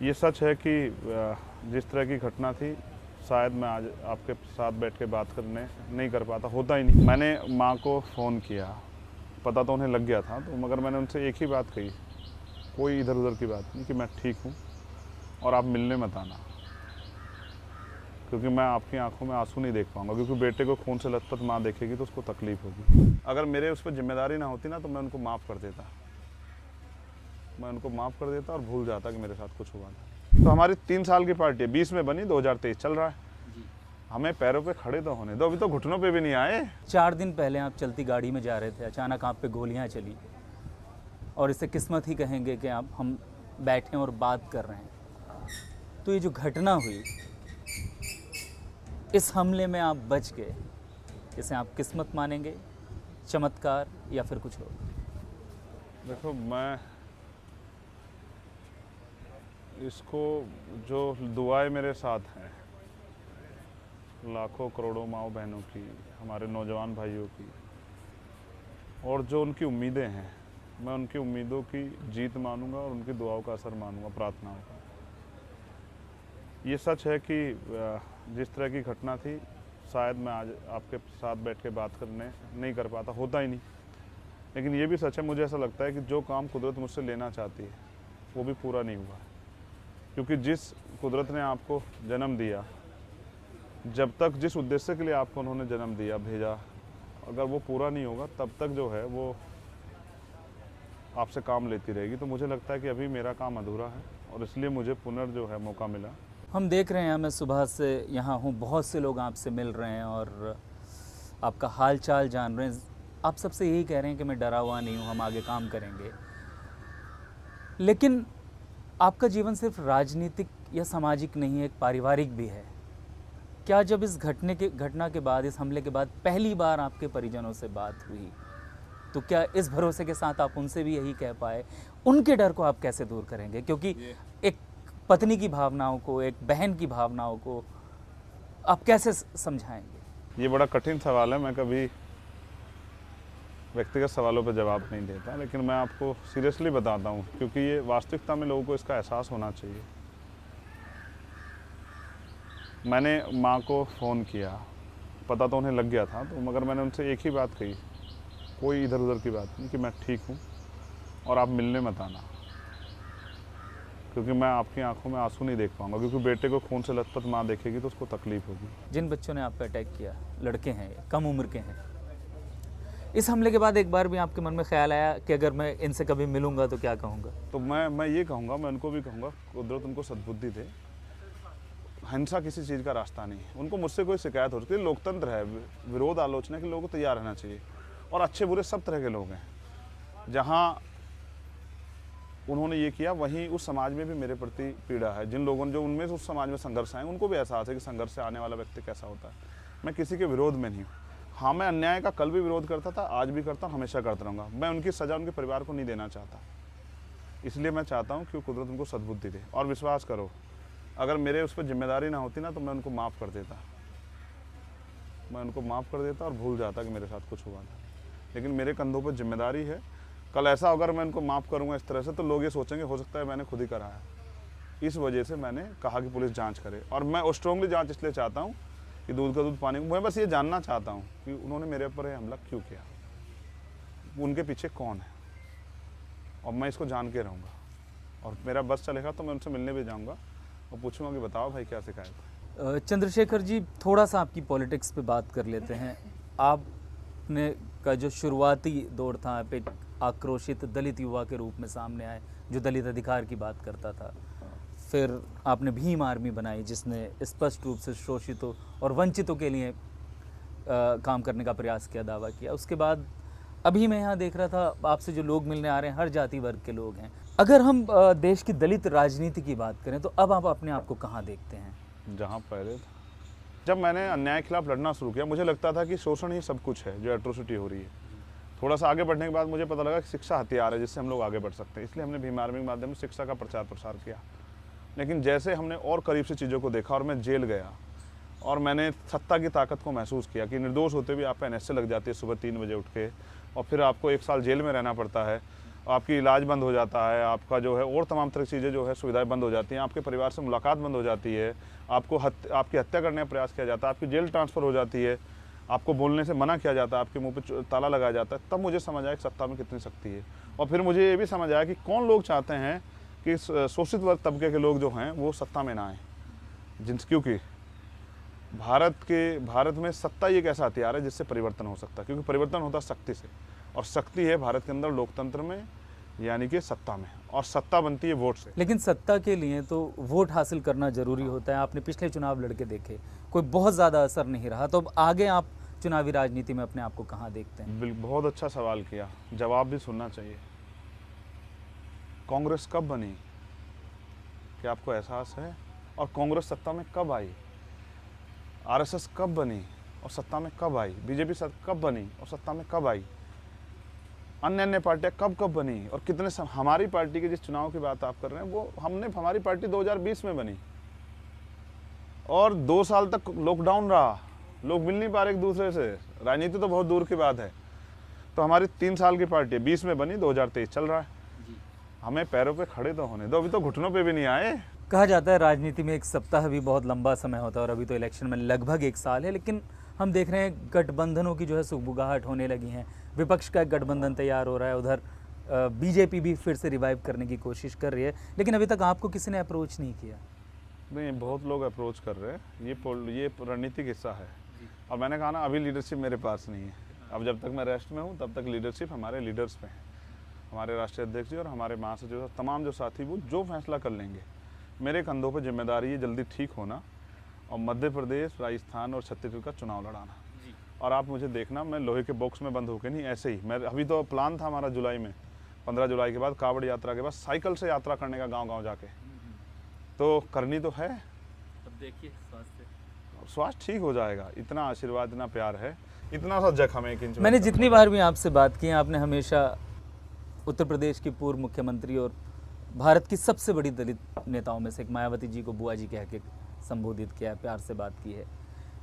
ये सच है कि जिस तरह की घटना थी शायद मैं आज आपके साथ बैठ के बात करने नहीं कर पाता, होता ही नहीं। मैंने माँ को फ़ोन किया, पता तो उन्हें लग गया था, तो मगर मैंने उनसे एक ही बात कही, कोई इधर उधर की बात नहीं, कि मैं ठीक हूँ और आप मिलने मत आना, क्योंकि मैं आपकी आंखों में आंसू नहीं देख पाऊंगा, क्योंकि बेटे को खून से लथपथ माँ देखेगी तो उसको तकलीफ होगी। अगर मेरे उस पर जिम्मेदारी ना होती ना तो मैं उनको माफ़ कर देता, और भूल जाता कि मेरे साथ कुछ हुआ था। तो हमारी 3 साल की पार्टी है, 20 में बनी, 2023 चल रहा है, हमें पैरों पे खड़े तो होने दो, अभी तो घुटनों पे भी नहीं आए। 4 दिन पहले आप चलती गाड़ी में जा रहे थे, अचानक आप पे गोलियां चली और इसे किस्मत ही कहेंगे कि आप हम बैठे और बात कर रहे हैं। तो ये जो घटना हुई, इस हमले में आप बच गए, इसे आप किस्मत मानेंगे, चमत्कार, या फिर कुछ और? देखो, मैं इसको, जो दुआएं मेरे साथ हैं लाखों करोड़ों माओ बहनों की, हमारे नौजवान भाइयों की, और जो उनकी उम्मीदें हैं, मैं उनकी उम्मीदों की जीत मानूंगा और उनकी दुआओं का असर मानूंगा, प्रार्थनाओं का। ये सच है कि जिस तरह की घटना थी शायद मैं आज आपके साथ बैठ के बात करने नहीं कर पाता, होता ही नहीं। लेकिन ये भी सच है, मुझे ऐसा लगता है कि जो काम कुदरत मुझसे लेना चाहती है वो भी पूरा नहीं हुआ, क्योंकि जिस कुदरत ने आपको जन्म दिया, जब तक जिस उद्देश्य के लिए आपको उन्होंने जन्म दिया, भेजा, अगर वो पूरा नहीं होगा तब तक जो है वो आपसे काम लेती रहेगी। तो मुझे लगता है कि अभी मेरा काम अधूरा है और इसलिए मुझे जो है मौका मिला। हम देख रहे हैं, मैं सुबह से यहाँ हूँ, बहुत से लोग आपसे मिल रहे हैं और आपका हाल चाल जान रहे हैं। आप सबसे यही कह रहे हैं कि मैं डरा हुआ नहीं हूँ, हम आगे काम करेंगे। लेकिन आपका जीवन सिर्फ राजनीतिक या सामाजिक नहीं है, एक पारिवारिक भी है। क्या जब इस घटना के बाद, इस हमले के बाद पहली बार आपके परिजनों से बात हुई, तो क्या इस भरोसे के साथ आप उनसे भी यही कह पाए? उनके डर को आप कैसे दूर करेंगे? क्योंकि एक पत्नी की भावनाओं को, एक बहन की भावनाओं को आप कैसे समझाएंगे? ये बड़ा कठिन सवाल है, मैं कभी व्यक्तिगत सवालों पर जवाब नहीं देता, लेकिन मैं आपको सीरियसली बताता हूँ, क्योंकि ये वास्तविकता में लोगों को इसका एहसास होना चाहिए। मैंने माँ को फ़ोन किया, पता तो उन्हें लग गया था, तो मगर मैंने उनसे एक ही बात कही, कोई इधर उधर की बात नहीं, कि मैं ठीक हूँ और आप मिलने मत आना, क्योंकि मैं आपकी आंखों में आंसू नहीं देख पाऊंगा, क्योंकि बेटे को खून से लथपथ माँ देखेगी तो उसको तकलीफ होगी। जिन बच्चों ने आप पे अटैक किया, लड़के हैं, कम उम्र के हैं, इस हमले के बाद एक बार भी आपके मन में ख्याल आया कि अगर मैं इनसे कभी मिलूंगा तो क्या कहूँगा? तो मैं ये कहूँगा, मैं उनको भी कहूँगा, कुदरत उनको सद्बुद्धि दे। हिंसा किसी चीज़ का रास्ता नहीं है। उनको मुझसे कोई शिकायत हो सकती है, लोकतंत्र है, विरोध आलोचना के लोगों को तैयार रहना चाहिए, और अच्छे बुरे सब तरह के लोग हैं। जहाँ उन्होंने ये किया, वहीं उस समाज में भी मेरे प्रति पीड़ा है। जिन लोगों ने, जो उनमें उस समाज में संघर्ष आए, उनको भी एहसास है कि संघर्ष से आने वाला व्यक्ति कैसा होता है। मैं किसी के विरोध में नहीं हूँ। हाँ, मैं अन्याय का कल भी विरोध करता था, आज भी करता हूँ, हमेशा करता रहूँगा। मैं उनकी सज़ा उनके परिवार को नहीं देना चाहता, इसलिए मैं चाहता हूँ कि कुदरत उनको सद्बुद्धि दे। और विश्वास करो, अगर मेरे उस पर जिम्मेदारी ना होती ना तो मैं उनको माफ़ कर देता, और भूल जाता कि मेरे साथ कुछ हुआ था। लेकिन मेरे कंधों पर जिम्मेदारी है। कल ऐसा अगर मैं उनको माफ़ करूँगा इस तरह से, तो लोग ये सोचेंगे हो सकता है मैंने खुद ही कराया। इस वजह से मैंने कहा कि पुलिस जांच करे, और मैं स्ट्रांगली जांच इसलिए चाहता हूँ कि दूध का दूध पानी। मैं बस ये जानना चाहता हूँ कि उन्होंने मेरे ऊपर हमला क्यों किया, उनके पीछे कौन है, और मैं इसको जान के रहूँगा। और मेरा बस चलेगा तो मैं उनसे मिलने भी जाऊँगा और पूछूंगा कि बताओ भाई क्या शिकायत है। चंद्रशेखर जी, थोड़ा सा आपकी पॉलिटिक्स पे बात कर लेते हैं। आपने का जो शुरुआती दौर था, आप एक आक्रोशित दलित युवा के रूप में सामने आए जो दलित अधिकार की बात करता था। फिर आपने भीम आर्मी बनाई जिसने स्पष्ट रूप से शोषितों और वंचितों के लिए काम करने का प्रयास किया, दावा किया। उसके बाद अभी मैं यहाँ देख रहा था, आपसे जो लोग मिलने आ रहे हैं हर जाति वर्ग के लोग हैं। अगर हम देश की दलित राजनीति की बात करें तो अब आप अपने आप को कहाँ देखते हैं? जहाँ पहले था, जब मैंने अन्याय के खिलाफ लड़ना शुरू किया, मुझे लगता था कि शोषण ही सब कुछ है, जो एट्रोसिटी हो रही है। थोड़ा सा आगे बढ़ने के बाद मुझे पता लगा कि शिक्षा हथियार है जिससे हम लोग आगे बढ़ सकते हैं, इसलिए हमने भीम आर्मी के माध्यम से शिक्षा का प्रचार प्रसार किया। लेकिन जैसे हमने और करीब से चीज़ों को देखा और मैं जेल गया और मैंने सत्ता की ताकत को महसूस किया कि निर्दोष होते भी आप एनएसए लग जाती है सुबह 3 बजे उठ के, और फिर आपको 1 साल जेल में रहना पड़ता है, आपकी इलाज बंद हो जाता है, आपका जो है और तमाम तरह की चीज़ें जो है सुविधाएं बंद हो जाती हैं, आपके परिवार से मुलाकात बंद हो जाती है, आपकी हत्या करने का प्रयास किया जाता है, आपकी जेल ट्रांसफ़र हो जाती है, आपको बोलने से मना किया जाता है, आपके मुंह पे ताला लगाया जाता है। तब मुझे समझ आया कि सत्ता में कितनी शक्ति है। और फिर मुझे ये भी समझ आया कि कौन लोग चाहते हैं कि शोषित वर्ग तबके के लोग जो हैं वो सत्ता में ना आएँ, क्योंकि भारत में सत्ता ही एक ऐसा हथियार है जिससे परिवर्तन हो सकता है, क्योंकि परिवर्तन होता है शक्ति से, और शक्ति है भारत के अंदर लोकतंत्र में, यानी कि सत्ता में, और सत्ता बनती है वोट से। लेकिन सत्ता के लिए तो वोट हासिल करना जरूरी होता है। आपने पिछले चुनाव लड़के देखे, कोई बहुत ज़्यादा असर नहीं रहा, तो अब आगे आप चुनावी राजनीति में अपने आप को कहाँ देखते हैं? बहुत अच्छा सवाल किया, जवाब भी सुनना चाहिए। कांग्रेस कब बनी, क्या आपको एहसास है? और कांग्रेस सत्ता में कब आई? आरएसएस कब बनी और सत्ता में कब आई? बीजेपी कब बनी और सत्ता में कब आई? अन्य पार्टियां कब बनी और कितने हमारी पार्टी के जिस चुनाव की बात आप कर रहे हैं वो हमारी पार्टी 2020 में बनी, और 2 साल तक लॉकडाउन रहा, लोग मिल नहीं पा रहे एक दूसरे से, राजनीति तो बहुत दूर की बात है। तो हमारी 3 साल की पार्टी है, 20 में बनी, 2023 चल रहा है। हमें पैरों पे खड़े तो होने दो, अभी तो घुटनों पे भी नहीं आए। कहा जाता है राजनीति में एक सप्ताह भी बहुत लंबा समय होता है, और अभी तो इलेक्शन में लगभग 1 साल है, लेकिन हम देख रहे हैं गठबंधनों की जो है सुगबुगाहट होने लगी है। विपक्ष का एक गठबंधन तैयार हो रहा है, उधर बीजेपी भी फिर से रिवाइव करने की कोशिश कर रही है, लेकिन अभी तक आपको किसी ने अप्रोच नहीं किया। नहीं, बहुत लोग अप्रोच कर रहे हैं, ये रणनीतिक हिस्सा है। और मैंने कहा ना, अभी लीडरशिप मेरे पास नहीं है। अब जब तक मैं रेस्ट में हूँ तब तक लीडरशिप हमारे लीडर्स पे है, हमारे राष्ट्रीय अध्यक्ष जी और हमारे महासचिव, तमाम जो साथी वो जो फैसला कर लेंगे। मेरे कंधों पर जिम्मेदारी है जल्दी ठीक होना और मध्य प्रदेश, राजस्थान और छत्तीसगढ़ का चुनाव लड़ाना। और आप मुझे देखना, मैं लोहे के बॉक्स में बंद होकर नहीं, ऐसे ही मैं अभी तो प्लान था हमारा जुलाई में, 15 जुलाई के बाद कावड़ यात्रा के बाद साइकिल से यात्रा करने का गांव-गांव जाके, तो करनी तो है। अब देखिए स्वास्थ्य ठीक हो जाएगा, इतना आशीर्वाद, इतना प्यार है, इतना सा जख्म है 1 इंच। मैंने जितनी बार भी आपसे बात की है, आपने हमेशा उत्तर प्रदेश की पूर्व मुख्यमंत्री और भारत की सबसे बड़ी दलित नेताओं में से एक मायावती जी को बुआ जी कह के संबोधित किया है, प्यार से बात की है,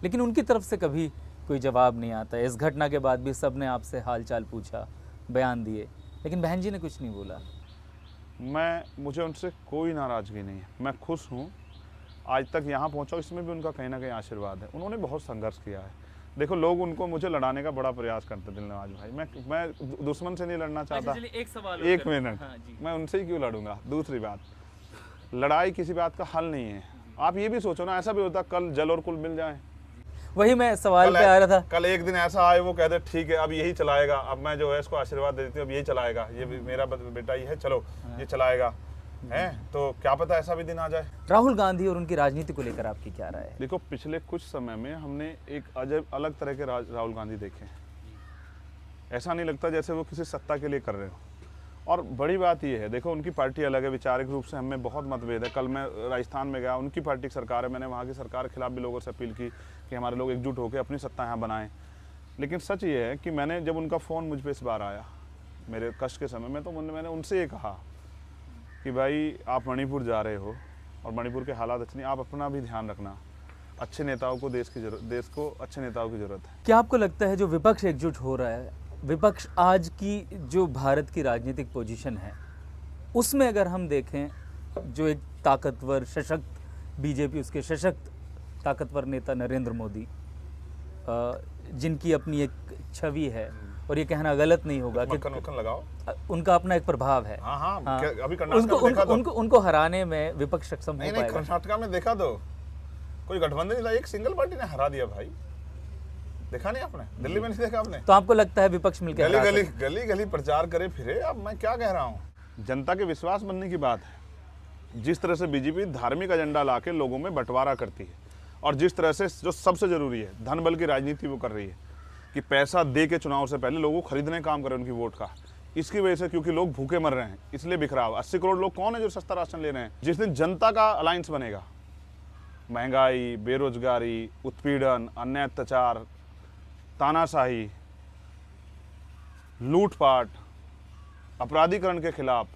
लेकिन उनकी तरफ से कभी कोई जवाब नहीं आता है। इस घटना के बाद भी सब ने आपसे हालचाल पूछा, बयान दिए, लेकिन बहन जी ने कुछ नहीं बोला। मुझे उनसे कोई नाराज़गी नहीं है, मैं खुश हूँ, आज तक यहाँ पहुँचा, इसमें भी उनका कहीं ना कहीं आशीर्वाद है। उन्होंने बहुत संघर्ष किया है। देखो, लोग मुझे लड़ाने का बड़ा प्रयास करते हैं, दिलनवाज भाई। मैं दुश्मन से नहीं लड़ना चाहता। एक सवाल, 1 मिनट, मैं उनसे ही क्यों लड़ूंगा? दूसरी बात, लड़ाई किसी बात का हल नहीं है। आप ये भी सोचो ना, ऐसा भी होता कल जल और कुल मिल जाए। वही मैं सवाल पे आ रहा था। कल एक दिन ऐसा आए, वो कहते ठीक है अब यही चलाएगा, अब मैं जो है इसको आशीर्वाद दे देती हूँ, अब यही चलाएगा, ये मेरा बेटा ही है, चलो ये चलाएगा, है तो क्या पता ऐसा भी दिन आ जाए। राहुल गांधी और उनकी राजनीति को लेकर आपकी क्या राय है? देखो, पिछले कुछ समय में हमने एक अजब अलग तरह के राहुल गांधी देखे। ऐसा नहीं लगता जैसे वो किसी सत्ता के लिए कर रहे हो। और बड़ी बात ये है, देखो उनकी पार्टी अलग है, वैचारिक रूप से हमें बहुत मतभेद है। कल मैं राजस्थान में गया, उनकी पार्टी की सरकार है, मैंने वहाँ की सरकार के खिलाफ भी लोगों से अपील की कि हमारे लोग एकजुट होकर अपनी सत्ता यहाँ बनाएं। लेकिन सच ये है कि मैंने जब उनका फ़ोन मुझ पर इस बार आया मेरे कष्ट के समय में, तो मैंने उनसे ये कहा कि भाई आप मणिपुर जा रहे हो और मणिपुर के हालात अच्छे नहीं, आप अपना भी ध्यान रखना। अच्छे नेताओं को देश को अच्छे नेताओं की ज़रूरत है। क्या आपको लगता है जो विपक्ष एकजुट हो रहा है, विपक्ष आज की जो भारत की राजनीतिक पोजीशन है उसमें अगर हम देखें, जो एक ताकतवर सशक्त बीजेपी, उसके सशक्त ताकतवर नेता नरेंद्र मोदी, जिनकी अपनी एक छवि है, और ये कहना गलत नहीं होगा कि लगाओ, उनका अपना एक प्रभाव है। हाँ, अभी उनको हराने में विपक्ष सक्षम हो पाएगा। कर्नाटका में देखा तो कोई गठबंधन नहीं था, एक सिंगल पार्टी ने हरा दिया भाई। देखा नहीं आपने? दिल्ली में नहीं देखा आपने? तो आपको लगता है विपक्ष मिलकर गली प्रचार करे फिरे? अब मैं क्या कह रहा हूँ, जनता के विश्वास बनने की बात है। जिस तरह से बीजेपी धार्मिक एजेंडा लाके लोगों में बंटवारा करती है, और जिस तरह से जो सबसे जरूरी है धन बल की राजनीति वो कर रही है कि पैसा दे के चुनाव से पहले लोगों को खरीदने का काम करे उनकी वोट का। इसकी वजह से, क्योंकि लोग भूखे मर रहे हैं, इसलिए बिखराव। 80 करोड़ लोग कौन है जो सस्ता राशन ले रहे हैं? जिस दिन जनता का अलायंस बनेगा, महंगाई, बेरोजगारी, उत्पीड़न, अन्य अत्याचार, तानाशाही, लूटपाट, अपराधीकरण के खिलाफ,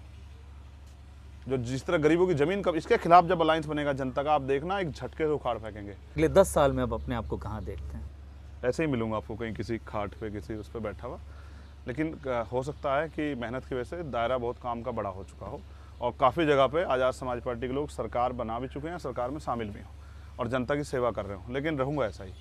जो जिस तरह गरीबों की जमीन का, इसके खिलाफ जब अलायंस बनेगा जनता का, आप देखना एक झटके से उखाड़ फेंकेंगे। अगले 10 साल में अब अपने आप को कहाँ देखते हैं? ऐसे ही मिलूंगा आपको कहीं किसी खाट पे, किसी उस पर बैठा हुआ। लेकिन हो सकता है कि मेहनत की वजह से दायरा बहुत काम का बड़ा हो चुका हो और काफ़ी जगह पे आज़ाद समाज पार्टी के लोग सरकार बना भी चुके हैं, सरकार में शामिल भी हों और जनता की सेवा कर रहे हों, लेकिन रहूँगा ऐसा ही।